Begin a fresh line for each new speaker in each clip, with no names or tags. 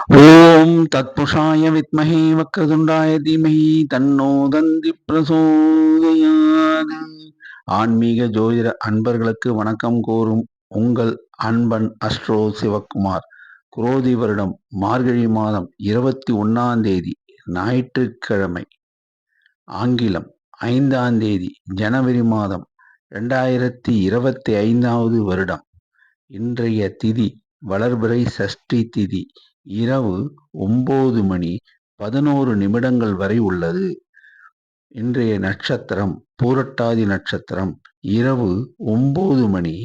ஓம் தத்புருஷாய வித்மஹே வக்ரதுண்டாய தீமஹி தன்னோ தந்தி பிரசோதயாது. ஆன்மீக ஜோதிட அன்பர்களுக்கு வணக்கம் கூறும் உங்கள் அன்பன் அஸ்ட்ரோ சிவக்குமார். குரோதி வருடம் மார்கழி மாதம் 21ஆம் தேதி ஞாயிற்றுக்கிழமை, ஆங்கிலம் 5ஆம் தேதி ஜனவரி மாதம் 2025வது வருடம். இன்றைய திதி வளர்பிறை சஷ்டி திதி. இரவு 9 மணி 11 வரை உள்ளது. இன்றைய நட்சத்திரம் பூரட்டாதி நட்சத்திரம். இரவு 9 மணி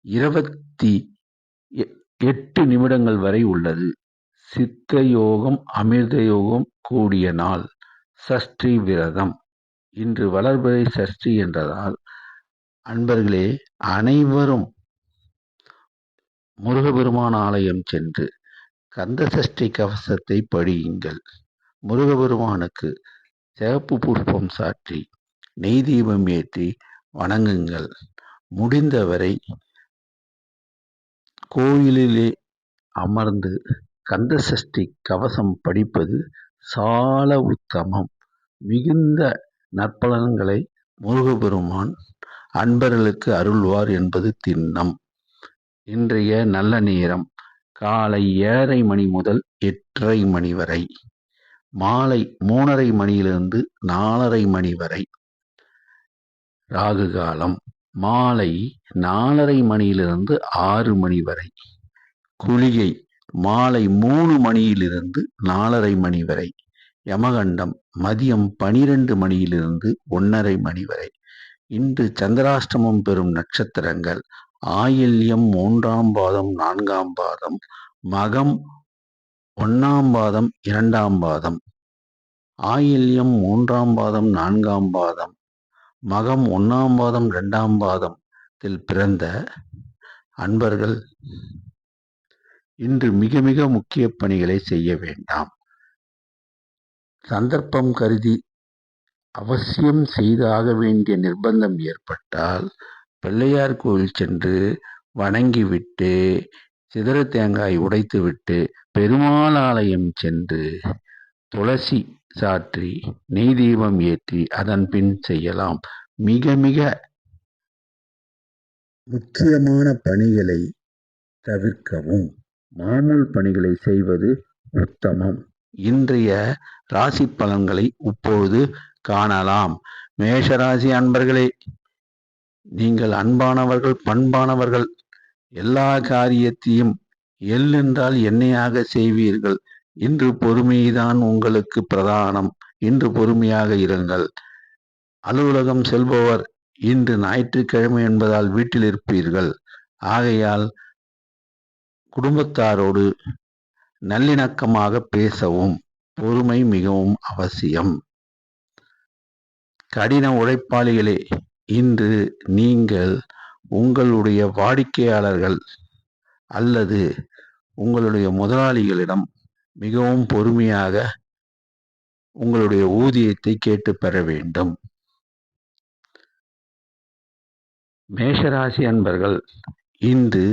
28 வரை உள்ளது. சித்த யோகம் அமிர்த யோகம் கூடிய நாள். சஷ்டி விரதம். இன்று வளர்பிறை சஷ்டி என்றதால் அன்பர்களே அனைவரும் முருகபெருமான் ஆலயம் சென்று கந்த சஷ்டி கவசத்தை படியுங்கள். முருகபெருமானுக்கு சிவப்பு புஷ்பம் சாற்றி நெய் தீபம் ஏற்றி வணங்குங்கள். முடிந்தவரை கோயிலிலே அமர்ந்து கந்த சஷ்டி கவசம் படிப்பது சால உத்தமம். மிகுந்த நற்பலன்களை முருகபெருமான் அன்பர்களுக்கு அருள்வார் என்பது திண்ணம். இன்றைய நல்ல நேரம் காலை 7:30 மணி முதல் 8:30 மணி வரை, மாலை 3:30 மணியிலிருந்து 4:30 மணி வரை. ராகு காலம் மாலை 4:30 மணியிலிருந்து 6 மணி வரை. குளிகை மாலை 3 மணியிலிருந்து 4:30 மணி வரை. யமகண்டம் மதியம் 12 மணியிலிருந்து 1:30 மணி வரை. இன்று சந்திராஷ்டமம் பெறும் நட்சத்திரங்கள் ஆயில்யம் 3ஆம் பாதம் 4ஆம் பாதம், மகம் 1ஆம் பாதம் 2ஆம் பாதம். ஆயில்யம் 3ஆம் பாதம் 4ஆம் பாதம், மகம் 1ஆம் பாதம் 2ஆம் பாதத்தில் பிறந்த அன்பர்கள் இன்று மிக மிக முக்கிய பணிகளை செய்ய வேண்டாம். சந்தர்ப்பம் கருதி அவசியம் செய்தாக வேண்டிய நிர்பந்தம் ஏற்பட்டால் பிள்ளையார் கோவில் சென்று வணங்கிவிட்டு, சிதற தேங்காய் உடைத்துவிட்டு, பெருமாள் ஆலயம் சென்று துளசி சாற்றி நெய் தீபம் ஏற்றி அதன் பின் செய்யலாம். மிக மிக முக்கியமான பணிகளை தவிர்க்கவும். மாமூல் பணிகளை செய்வது உத்தமம். இன்றைய ராசி பலன்களை இப்பொழுது காணலாம். மேஷராசி அன்பர்களே, நீங்கள் அன்பானவர்கள், பண்பானவர்கள். எல்லா காரியத்தையும் எள்ளென்றால் எண்ணெயாக செய்வீர்கள். இன்று பொறுமைதான் உங்களுக்கு பிரதானம். இன்று பொறுமையாக இருங்கள். அலுவலகம் செல்பவர் இன்று ஞாயிற்றுக்கிழமை என்பதால் வீட்டில் இருப்பீர்கள். ஆகையால் குடும்பத்தாரோடு நல்லிணக்கமாக பேசவும். பொறுமை மிகவும் அவசியம். கடின உழைப்பாளிகளே, இன்று நீங்கள் உங்களுடைய வாடிக்கையாளர்கள் அல்லது உங்களுடைய முதலாளிகளிடம் மிகவும் பொறுமையாக உங்களுடைய ஊதியத்தை கேட்டு பெற வேண்டும். மேஷராசி அன்பர்கள் இன்று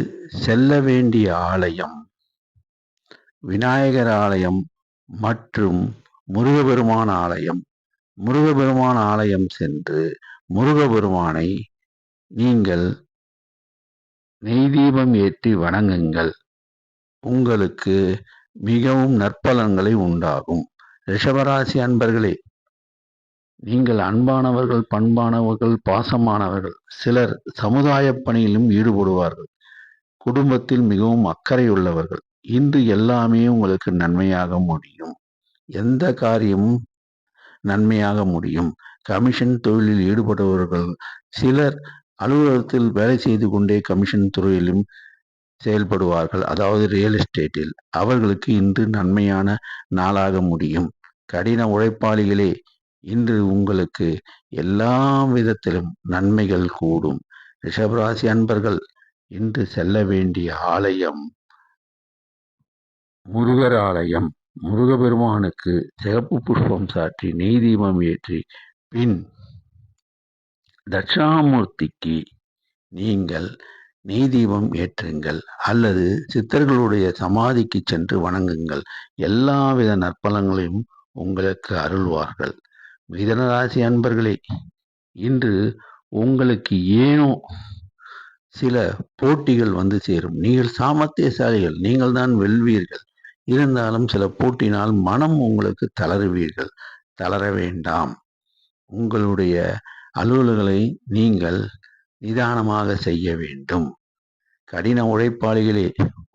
செல்ல வேண்டிய ஆலயம் விநாயகர் ஆலயம் மற்றும் முருகபெருமான் ஆலயம். முருகபெருமான் ஆலயம் சென்று முருகபெருமானை நீங்கள் நெய் தீபம் ஏற்றி வணங்குங்கள். உங்களுக்கு மிகவும் நற்பலன்களை உண்டாகும். ரிஷபராசி அன்பர்களே, நீங்கள் அன்பானவர்கள், பண்பானவர்கள், பாசமானவர்கள். சிலர் சமுதாய பணியிலும் ஈடுபடுவார்கள். குடும்பத்தில் மிகவும் அக்கறை உள்ளவர்கள். இன்று எல்லாமே உங்களுக்கு நன்மையாக முடியும். எந்த காரியமும் நன்மையாக முடியும். கமிஷன் தொழிலில் ஈடுபடுபவர்கள் சிலர் அலுவலகத்தில் வேலை செய்து கொண்டே கமிஷன் துறையிலும் செயல்படுவார்கள். அதாவது ரியல் எஸ்டேட்டில். அவர்களுக்கு இன்று நன்மையான நாளாக முடியும். கடின உழைப்பாளிகளே, இன்று உங்களுக்கு எல்லா விதத்திலும் நன்மைகள் கூடும். ரிஷபராசி அன்பர்கள் இன்று செல்ல வேண்டிய ஆலயம் முருகர் ஆலயம். முருகபெருமானுக்கு சிவப்பு புஷ்பம் சாற்றி நெய் தீபம் ஏற்றி பின் தட்சிணாமூர்த்திக்கு நீங்கள் நெய் தீபம் ஏற்றுங்கள் அல்லது சித்தர்களுடைய சமாதிக்கு சென்று வணங்குங்கள். எல்லாவித நற்பலங்களையும் உங்களுக்கு அருள்வார்கள். மிதனராசி அன்பர்களே, இன்று உங்களுக்கு ஏனோ சில போட்டிகள் வந்து சேரும். நீங்கள் சாமர்த்தியசாலிகள், நீங்கள் தான் வெல்வீர்கள். இருந்தாலும் சில போட்டினால் மனம் உங்களுக்கு தளருவீர்கள். தளர வேண்டாம். உங்களுடைய அலுவல்களை நீங்கள் நிதானமாக செய்ய வேண்டும். கடின உழைப்பாளிகளே,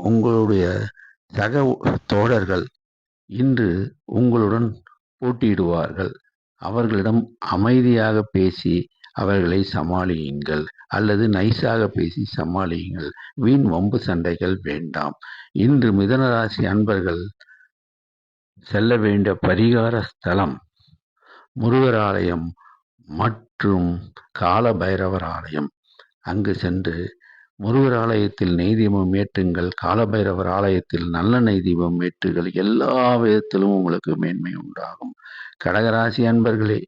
உங்களுடைய சக தோழர்கள் இன்று உங்களுடன் போட்டியிடுவார்கள். அவர்களிடம் அமைதியாக பேசி அவர்களை சமாளியுங்கள் அல்லது நைஸாக பேசி சமாளியுங்கள். வீண் வம்பு சண்டைகள் வேண்டாம். இன்று மிதனராசி அன்பர்கள் செல்ல வேண்டிய பரிகார ஸ்தலம் முருகர் ஆலயம் மற்றும் கால பைரவர் ஆலயம். அங்கு சென்று முருகர் ஆலயத்தில் நெய் தீபம் ஏற்றுங்கள், காலபைரவர் ஆலயத்தில் நல்லெண்ணெய் தீபம் ஏற்றுங்கள். எல்லா விதத்திலும் உங்களுக்கு மேன்மை உண்டாகும். கடகராசி அன்பர்களே,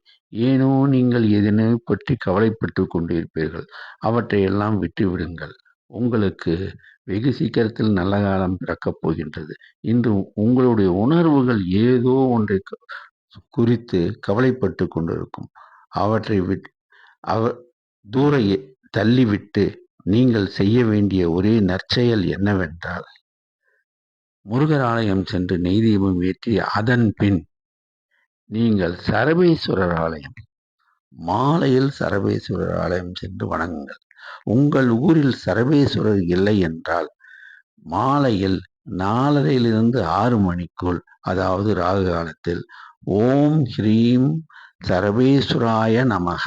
ஏனோ நீங்கள் எதனை பற்றி கவலைப்பட்டு கொண்டிருப்பீர்கள். அவற்றையெல்லாம் விட்டுவிடுங்கள். உங்களுக்கு வெகு சீக்கிரத்தில் நல்ல காலம் பிறக்கப் போகின்றது. இன்று உங்களுடைய உணர்வுகள் ஏதோ ஒன்றை குறித்து கவலைப்பட்டு கொண்டிருக்கும். அவற்றை தூர தள்ளிவிட்டு நீங்கள் செய்ய வேண்டிய ஒரே நற்செயல் என்னவென்றால், முருகர் ஆலயம் சென்று நெய் தீபம் ஏற்றி அதன் பின் நீங்கள் சரபேஸ்வரர் ஆலயம், மாலையில் சரபேஸ்வரர் ஆலயம் சென்று வணங்குங்கள். உங்கள் ஊரில் சரபேஸ்வரர் இல்லை என்றால் மாலையில் 4:30 6 மணிக்குள், அதாவது ராகு காலத்தில், ஓம் ஹ்ரீம் சரபேஸ்வராய நமக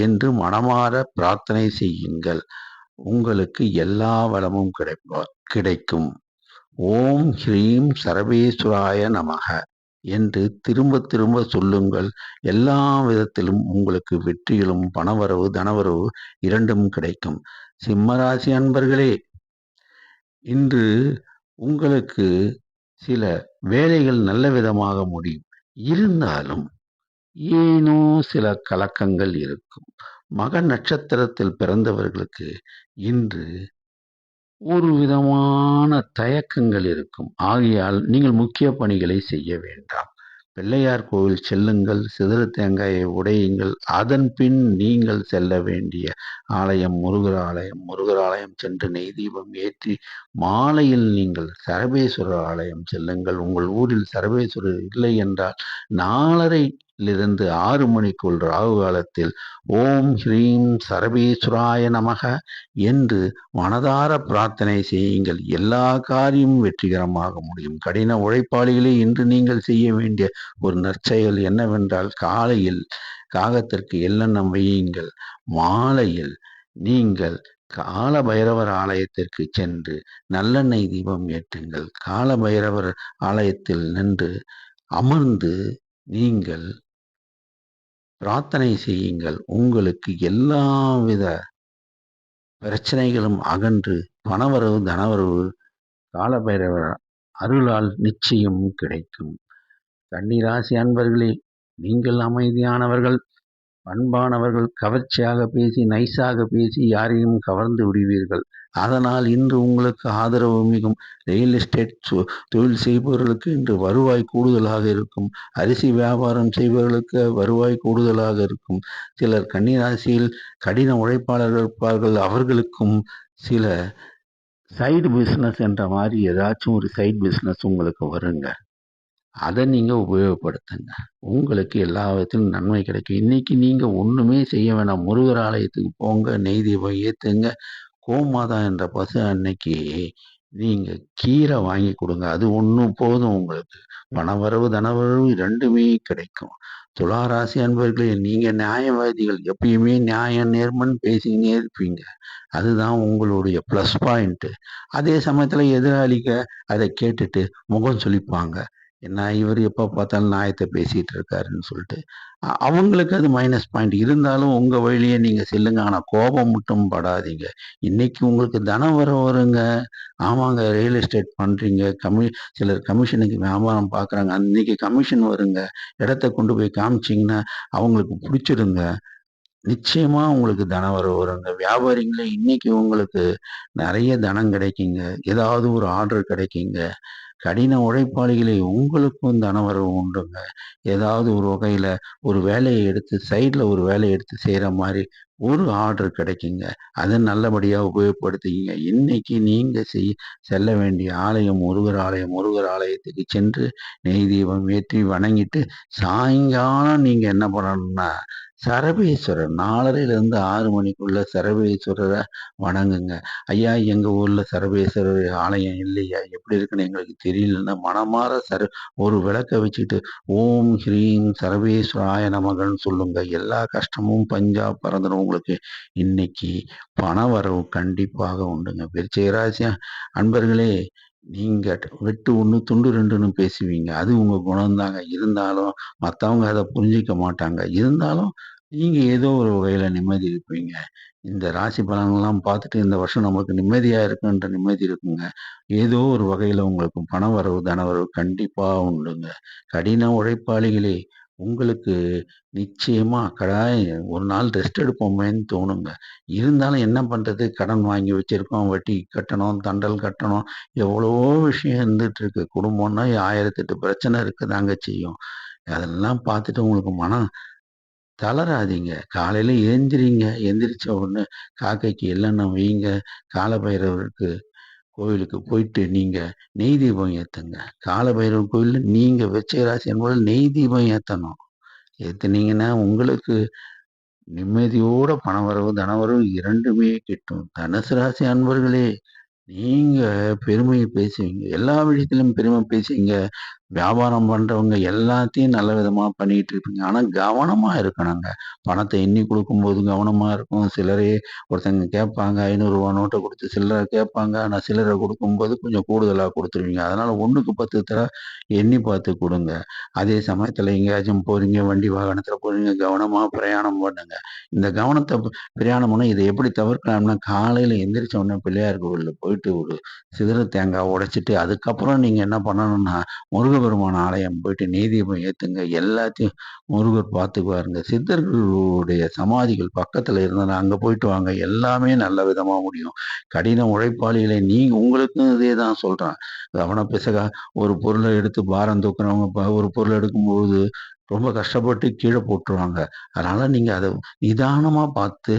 என்று மனமாற பிரார்த்தனை செய்யுங்கள். உங்களுக்கு எல்லா வளமும் கிடைக்கும். ஓம் ஹ்ரீம் சரபேஸ்வராய நமக என்று திரும்ப திரும்ப சொல்லுங்கள். எல்லா விதத்திலும் உங்களுக்கு வெற்றிகளும் பணவரவு தனவரவு இரண்டும் கிடைக்கும். சிம்மராசி அன்பர்களே, இன்று உங்களுக்கு சில வேலைகள் நல்ல விதமாக முடியும். இருந்தாலும் ஏனோ சில கலக்கங்கள் இருக்கும். மக நட்சத்திரத்தில் பிறந்தவர்களுக்கு இன்று ஒரு விதமான தயக்கங்கள் இருக்கும். ஆகையால் நீங்கள் முக்கிய பணிகளை செய்ய வேண்டாம். பிள்ளையார் கோவில் செல்லுங்கள், சிதறு தேங்காயை உடையுங்கள். அதன் பின் நீங்கள் செல்ல வேண்டிய ஆலயம் முருகர் ஆலயம். முருகர் ஆலயம் சென்று நெய் தீபம் ஏற்றி மாலையில் நீங்கள் சரபேஸ்வரர் ஆலயம் செல்லுங்கள். உங்கள் ஊரில் சரபேஸ்வரர் இல்லை என்றால் 4:30 6 மணிக்குள் ராகு காலத்தில் ஓம் ஹ்ரீம் சரபேஸ்வராய நமக என்று மனதார பிரார்த்தனை செய்யுங்கள். எல்லா காரியமும் வெற்றிகரமாக முடியும். கடின உழைப்பாளிகளே, இன்று நீங்கள் செய்ய வேண்டிய ஒரு நற்செயல் என்னவென்றால், காலையில் காகத்திற்கு எள்ளெண்ணம் வையுங்கள். மாலையில் நீங்கள் கால பைரவர் ஆலயத்திற்கு சென்று நல்லெண்ணெய் தீபம் ஏற்றுங்கள். கால பைரவர் ஆலயத்தில் நின்று அமர்ந்து நீங்கள் பிரார்த்தனை செய்யுங்கள். உங்களுக்கு எல்லாவித பிரச்சனைகளும் அகன்று பணவரவு தனவரவு காலபைரவர் அருளால் நிச்சயம் கிடைக்கும். கன்னிராசி அன்பர்களே, நீங்கள் அமைதியானவர்கள், பண்பானவர்கள். கவர்ச்சியாக பேசி நைஸாக பேசி யாரையும் கவர்ந்து விடுவீர்கள். அதனால் இன்று உங்களுக்கு ஆதரவு மிகும். ரியல் எஸ்டேட் தொழில் செய்பவர்களுக்கு இன்று வருவாய் கூடுதலாக இருக்கும். அரிசி வியாபாரம் செய்பவர்களுக்கு வருவாய் கூடுதலாக இருக்கும். சிலர் கன்னிராசியில் கடின உழைப்பாளர்கள் இருப்பார்கள். அவர்களுக்கும் சில சைடு பிஸ்னஸ் என்ற மாதிரி ஏதாச்சும் ஒரு சைடு பிஸ்னஸ் உங்களுக்கு வருங்க. அதை நீங்கள் உபயோகப்படுத்துங்க. உங்களுக்கு எல்லா விதத்திலும் நன்மை கிடைக்கும். இன்னைக்கு நீங்கள் ஒன்றுமே செய்ய வேணாம். முருகர் ஆலயத்துக்கு போங்க, நெய் தீபம் ஏற்றுங்க. கோமாதா என்ற பசு அன்னைக்கு நீங்கள் கீரை வாங்கி கொடுங்க. அது ஒன்றும் போதும். உங்களுக்கு பணவரவு தனவரவு இரண்டுமே கிடைக்கும். துளாராசி அன்பர்களே, நீங்கள் நியாயவாதிகள். எப்பயுமே நியாயம் நேர்மன்னு பேசிக்கினே இருப்பீங்க. அதுதான் உங்களுடைய ப்ளஸ் பாயிண்ட்டு. அதே சமயத்தில் எதிராளிக அதை கேட்டுட்டு முகம் சுளிப்பாங்க. என்ன இவர் எப்போ பார்த்தாலும் நியாயத்தை பேசிகிட்டு இருக்காருன்னு சொல்லிட்டு அவங்களுக்கு அது மைனஸ் பாயிண்ட். இருந்தாலும் உங்கள் வழியே நீங்கள் செல்லுங்க. ஆனால் கோபம் மட்டும் படாதீங்க. இன்னைக்கு உங்களுக்கு தனம் வருங்க. ஆமாங்க, ரியல் எஸ்டேட் பண்ணுறீங்க, சிலர் கமிஷனுக்கு வியாபாரம் பார்க்குறாங்க. அன்னைக்கு கமிஷன் வருங்க. இடத்த கொண்டு போய் காமிச்சிங்கன்னா அவங்களுக்கு பிடிச்சிடுங்க. நிச்சயமா உங்களுக்கு தன வரவு வருங்க. வியாபாரிங்களே இன்னைக்கு உங்களுக்கு நெறைய தனம் கிடைக்குங்க. ஏதாவது ஒரு ஆர்டர் கிடைக்குங்க. கடின உழைப்பாளிகளே உங்களுக்கும் தனவரவு உண்டுங்க. ஏதாவது ஒரு வகையில ஒரு வேலைய எடுத்து சைட்ல ஒரு வேலைய எடுத்து செய்ற மாரி ஒரு ஆர்டர் கிடைக்குங்க. அத நல்லபடியா உபயோகப்படுத்திக்கங்க. இன்னைக்கு நீங்க செல்ல வேண்டிய ஆலயம் முருகர் ஆலயம். முருகர் ஆலயத்துக்கு சென்று நெய் தீபம் ஏற்றி வணங்கிட்டு, சாயங்காலம் நீங்க என்ன பண்ணணும்னா, சரபேஸ்வரர் 4:30லிருந்து 6 மணிக்குள்ள சரபேஸ்வரர வணங்குங்க. ஐயா, எங்க ஊர்ல சரபேஸ்வரர் ஆலயம் இல்லையா? எப்படி இருக்குன்னு எங்களுக்கு தெரியலன்னா, மனமார ஒரு விளக்க வச்சுட்டு, ஓம் ஹ்ரீம் சரபேஸ்வராய நமகன்னு சொல்லுங்க. எல்லா கஷ்டமும் பஞ்சா பறந்துடும் உங்களுக்கு. இன்னைக்கு பண வரவு கண்டிப்பாக உண்டுங்க. விருச்சிக ராசி அன்பர்களே, நீங்க வெட்டு 1 துண்டு 2ன்னு பேசுவீங்க. அது உங்க குணம்தாங்க. இருந்தாலும் மத்தவங்க அத புரிஞ்சுக்க மாட்டாங்க. இருந்தாலும் நீங்க ஏதோ ஒரு வகையில நிம்மதி இருப்பீங்க. இந்த ராசி பலன்கள்லாம் பார்த்துட்டு இந்த வருஷம் நமக்கு நிம்மதியா இருக்குன்ற நிம்மதி இருக்குங்க. ஏதோ ஒரு வகையில உங்களுக்கு பண வரவு, தன வரவு கண்டிப்பா உண்டுங்க. கடின உழைப்பாளிகளே, உங்களுக்கு நிச்சயமா ஒரு நாள் ரெஸ்ட் எடுப்போமேன்னு தோணுங்க. இருந்தாலும் என்ன பண்றது? கடன் வாங்கி வச்சிருக்கோம், வட்டி கட்டணும், தண்டல் கட்டணும், எவ்வளவோ விஷயம் இருந்துட்டு இருக்கு. குடும்பம்னா 1008 பிரச்சனை இருக்கதாங்க செய்யும். அதெல்லாம் பார்த்துட்டு உங்களுக்கு மனம் தளராதீங்க. காலையில எந்திரிங்க. எந்திரிச்ச உடனே காக்கைக்கு எள்ளெண்ணெய் வையுங்க. காலபைரவருக்கு கோவிலுக்கு போயிட்டு நீங்க நெய் தீபம் ஏத்துங்க. காலபைரவர் கோயில்ல நீங்க விருச்சிக ராசி என்பவர்கள் நெய் தீபம் ஏத்தணும். ஏத்துனீங்கன்னா உங்களுக்கு நிம்மதியோட பணவரவு, தனவரவு 2மே கிட்டும். தனுசு ராசி அன்பர்களே, நீங்க பெருமைய பேசுவீங்க. எல்லா விஷயத்திலும் பெருமை பேசுவீங்க. வியாபாரம் பண்றவங்க எல்லாத்தையும் நல்ல விதமா பண்ணிட்டு இருப்பீங்க. ஆனா கவனமா இருக்கணுங்க. பணத்த எண்ணி குடுக்கும்போது கவனமா இருக்கணும். ஒருத்தங்க கேட்பாங்க. ரூ. 500 நோட்ட குடுத்து சில்லற கேட்பாங்க. ஆனா சில்லற குடுக்கும்போது கொஞ்சம் கூடுதலா குடுத்துருவீங்க. அதனால 1க்கு 10 தடவ எண்ணி பார்த்து குடுங்க. அதே சமயத்துல எங்கேயாச்சும் போறீங்க, வண்டி வாகனத்துல போறீங்க, கவனமா பிரயாணம் பண்ணுங்க. இந்த கவனத்த பிரயாணம் பண்ணா இத எப்படி தவிர்க்கலாம்னா, காலையில எந்திரிச்ச உடனே பிள்ளையார் கோவில்ல போயிட்டு ஒரு சிதற தேங்காய் உடைச்சுட்டு, அதுக்கப்புறம் நீங்க என்ன பண்ணணும்னா, முருகப்பெருமான் ஆலயம் போயிட்டு நெய் தீபம் ஏத்துங்க. எல்லாத்தையும் முருகர் பார்த்துக்குவாருங்க. சித்தர்களுடைய சமாதிகள் பக்கத்துல இருந்ததுனா அங்க போயிட்டு வாங்க. எல்லாமே நல்ல விதமா முடியும். கடின உழைப்பாளிகளே நீங்க உங்களுக்கும் இதே தான் சொல்றேன். கவனப்பிசகா ஒரு பொருள எடுத்து பாரம் தூக்குறவங்க ஒரு பொருள் எடுக்கும்போது ரொம்ப கஷ்டப்பட்டு கீழ போட்டுருவாங்க. அதனால நீங்க அத நிதானமா பார்த்து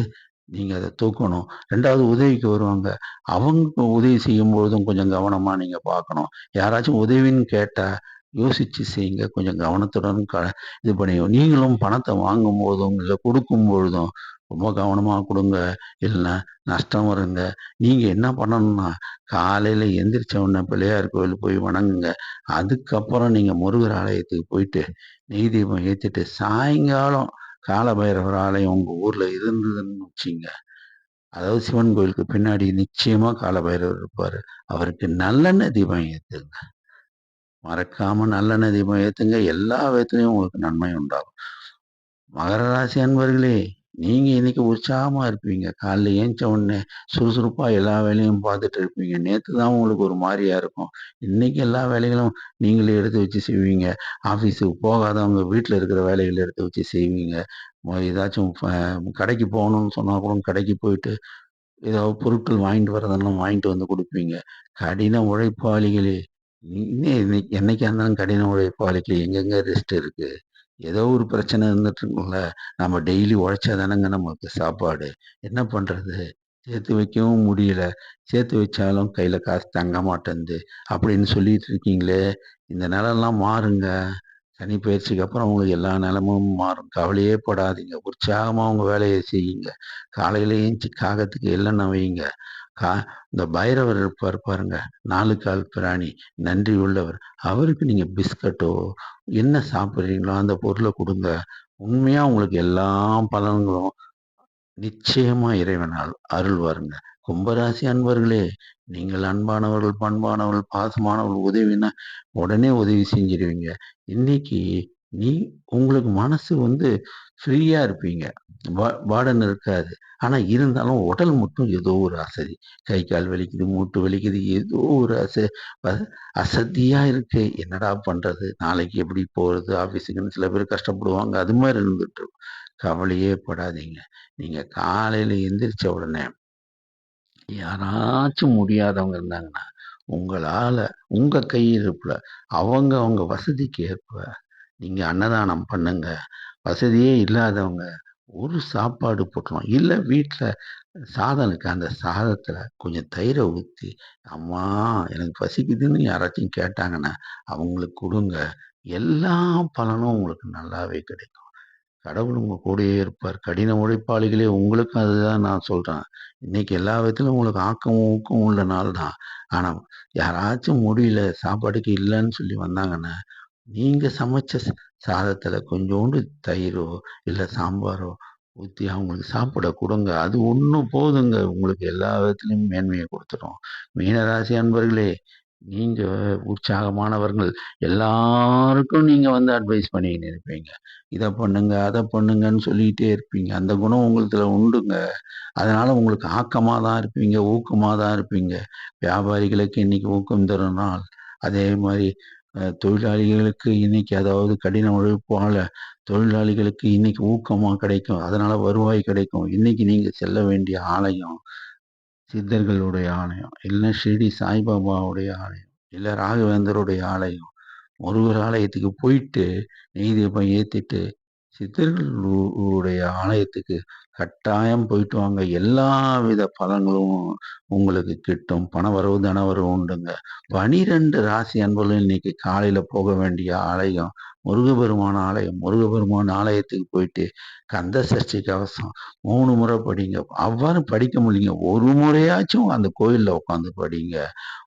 நீங்க அத தூக்கணும். 2வது உதவிக்கு வருவாங்க. அவங்க உதவி செய்யும்பொழுதும் கொஞ்சம் கவனமா நீங்க பார்க்கணும். யாராச்சும் உதவின்னு கேட்டா, யோசிச்சு செய்யுங்க. கொஞ்சம் கவனத்துடன் இது பண்ணி நீங்களும் பணத்த வாங்கும்போதும், இல்ல குடுக்கும் பொழுதும் ரொம்ப கவனமா குடுங்க. இல்லன்னா நஷ்டம் வருங்க. நீங்க என்ன பண்ணணும்னா, காலையில எந்திரிச்ச உடனே பிள்ளையார் கோவில் போய் வணங்குங்க. அதுக்கப்புறம் நீங்க முருகர் ஆலயத்துக்கு போயிட்டு, நெய் தீபம் ஏத்திட்டு, சாயங்காலம் கால பைரவர் ஆலயம் உங்க ஊர்ல இருந்ததுன்னு வச்சுங்க. அதாவது சிவன் கோயிலுக்கு பின்னாடி நிச்சயமா கால பைரவர் இருப்பாரு. அவருக்கு நல்லெண்ணெய் தீபம் ஏத்துங்க. மறக்காம நல்லெண்ணெய் தீபம் ஏத்துங்க. எல்லா விதத்திலயும் உங்களுக்கு நன்மை உண்டாகும். மகர ராசி அன்பர்களே, நீங்க இன்னைக்கு உற்சாகமா இருப்பீங்க. காலைல ஏந்திச்ச உடனே சுறுசுறுப்பா எல்லா வேலையும் பார்த்துட்டு இருப்பீங்க. நேத்து தான் உங்களுக்கு ஒரு மாரியா இருக்கும். இன்னைக்கு எல்லா வேலைகளும் நீங்களே எடுத்து வச்சு செய்வீங்க. ஆஃபீஸுக்கு போகாதவங்க வீட்ல இருக்கிற வேலைகள எடுத்து வச்சு செய்வீங்க. ஏதாச்சும் கடைக்கு போகணும்னு சொன்னா கூட கடைக்கு போயிட்டு ஏதாவது பொருட்கள் வாங்கிட்டு வரதெல்லாம் வாங்கிட்டு வந்து குடுப்பீங்க. கடின உழைப்பாளிகளே! என்னைக்கா இருந்தாலும் கடின உழைப்பாளிக்கு எங்கங்க ரெஸ்ட் இருக்கு? ஏதோ ஒரு பிரச்சனை இருந்துட்டு இருக்கும்ல. நம்ம டெய்லி உழைச்சா தானங்க நமக்கு சாப்பாடு. என்ன பண்றது? சேர்த்து வைக்கவும் முடியல. சேர்த்து வச்சாலும் கையில காசு தங்க மாட்டேன்து. அப்படின்னு சொல்லிட்டு இருக்கீங்களே! இந்த நிலைலாம் மாறுங்க. சனி பெயர்ச்சிக்கு அப்புறம் உங்களுக்கு எல்லா நிலமும் மாறும். கவலையே படாதீங்க. உற்சாகமா உங்க வேலைய செய்யுங்க. காலையில எந்திச்சு காகத்துக்கு எள்ளெண்ணெய் வையுங்க. கா இந்த பைரவர் இருப்பார் பாருங்க. 4 கால் பிராணி. நன்றி உள்ளவர். அவருக்கு நீங்க பிஸ்கட்டோ, என்ன சாப்பிடுறீங்களோ அந்த பொருள குடுங்க. உண்மையா உங்களுக்கு எல்லா பலன்களும் நிச்சயமா இறைவன் அருள்வாருங்க. கும்பராசி அன்பர்களே, நீங்கள் அன்பானவர்கள், பண்பானவர்கள், பாசமானவர்கள் உதவினா உடனே உதவி செஞ்சிருவீங்க. இன்னைக்கு நீ உங்களுக்கு மனசு ஃப்ரீயா இருப்பீங்க. பார்டன் இருக்காது. ஆனா இருந்தாலும் உடல் மட்டும் ஏதோ ஒரு அசதி. கை, கால் வலிக்குது, மூட்டு வலிக்குது, ஏதோ ஒரு அ அசதியா இருக்கு. என்னடா பண்றது? நாளைக்கு எப்படி போறது? ஆஃபீஸுக்குன்னு சில பேர் கஷ்டப்படுவாங்க. அது மாரி இருந்துட்டு இருக்கும். கவலையே படாதீங்க. நீங்க காலையில எந்திரிச்ச உடனே யாராச்சும் முடியாதவங்க இருந்தாங்கன்னா, உங்களால உங்க கையிருப்புல அவங்க வசதிக்கு ஏற்ப நீங்க அன்னதானம் பண்ணுங்க. வசதியே இல்லாதவங்க ஒரு சாப்பாடு போட்டுறணும். இல்ல வீட்ல சாதம் இருக்கு. அந்த சாதத்துல கொஞ்சம் தயிர ஊத்தி, "அம்மா எனக்கு பசிக்குதுன்னு" யாராச்சும் கேட்டாங்கன்னா, அவங்களுக்கு குடுங்க. எல்லா பலனும் உங்களுக்கு நல்லாவே கிடைக்கும். கடவுள் உங்க கூடயே இருப்பார். கடின உழைப்பாளிகளே உங்களுக்கும் அதுதான் நான் சொல்றேன். இன்னைக்கு எல்லா விதத்திலும் உங்களுக்கு ஆக்கமும், ஊக்கமும் உள்ள நாள் தான். ஆனா, யாராச்சும் முடியல, சாப்பாட்டுக்கு இல்லன்னு சொல்லி வந்தாங்கன்னா, நீங்க சமைச்ச சாதத்துல கொஞ்சோண்டு தயிரோ, இல்ல சாம்பாரோ ஊத்தி அவங்களுக்கு சாப்பிட குடுங்க. அது ஒண்ணு போதுங்க. உங்களுக்கு எல்லா விதத்திலயும் மேன்மைய குடுத்துரும். மீனராசி அன்பர்களே, நீங்க உற்சாகமானவர்கள். எல்லாருக்கும் நீங்க வந்து அட்வைஸ் பண்ணிக்கின்னு இருப்பீங்க. இத பண்ணுங்க, அத பண்ணுங்கன்னு சொல்லிட்டே இருப்பீங்க. அந்த குணம் உங்களுதுல உண்டுங்க. அதனால உங்களுக்கு ஆக்கமா தான் இருப்பீங்க, ஊக்கமா தான் இருப்பீங்க. வியாபாரிகளுக்கு இன்னைக்கு ஊக்கம் தரும் நாள். அதே மாரி தொழிலாளிகளுக்கு இன்னைக்கு அதாவது கடின உழைப்பால தொழிலாளிகளுக்கு இன்னைக்கு ஊக்கமா கிடைக்கும். அதனால வருவாய் கிடைக்கும். இன்னைக்கு நீங்க செல்ல வேண்டிய ஆலயம் சித்தர்களுடைய ஆலயம், இல்ல ஷிரடி சாய்பாபாவுடைய ஆலயம், இல்ல ராகவேந்தருடைய ஆலயம், முருகர் ஆலயத்துக்கு போயிட்டு நெய் தீபம் ஏத்திட்டு சித்தர்கள் உடைய ஆலயத்துக்கு கட்டாயம் போயிட்டு வாங்க. எல்லாவித பலன்களும் உங்களுக்கு கிட்டும். பணவரவு, தனவரவு உண்டுங்க. 12 ராசி அன்பர்களும் இன்னைக்கு காலையில போக வேண்டிய ஆலயம் முருகப்பெருமான் ஆலயம். முருகப்பெருமான் ஆலயத்துக்கு போயிட்டு கந்த சஷ்டி கவசம் 3 முறை படிங்க. அவ்வாறு படிக்க முடியலைங்க. ஒரு முறையாச்சும் அந்த கோயில்ல உட்காந்து படிங்க.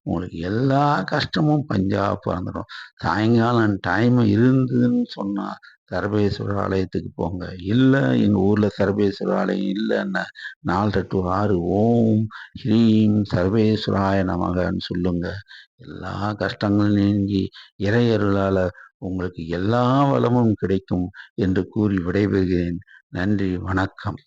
உங்களுக்கு எல்லா கஷ்டமும் பஞ்சா பறந்துடும். சாயங்காலம் டைம் இருந்ததுன்னு சொன்னா சர்வேஸ்வரர் ஆலயத்துக்கு போங்க. இல்ல எங்க ஊர்ல சர்வேஸ்வரர் ஆலயம் இல்லன்னா 4 டூ 6 ஓம் ஹ்ரீம் சர்வேஸ்வராய நமகன்னு சொல்லுங்க. எல்லா கஷ்டங்களும் நீங்கி இறையருளால உங்களுக்கு எல்லா வளமும் கிடைக்கும் என்று கூறி விடைபெறுகிறேன். நன்றி, வணக்கம்.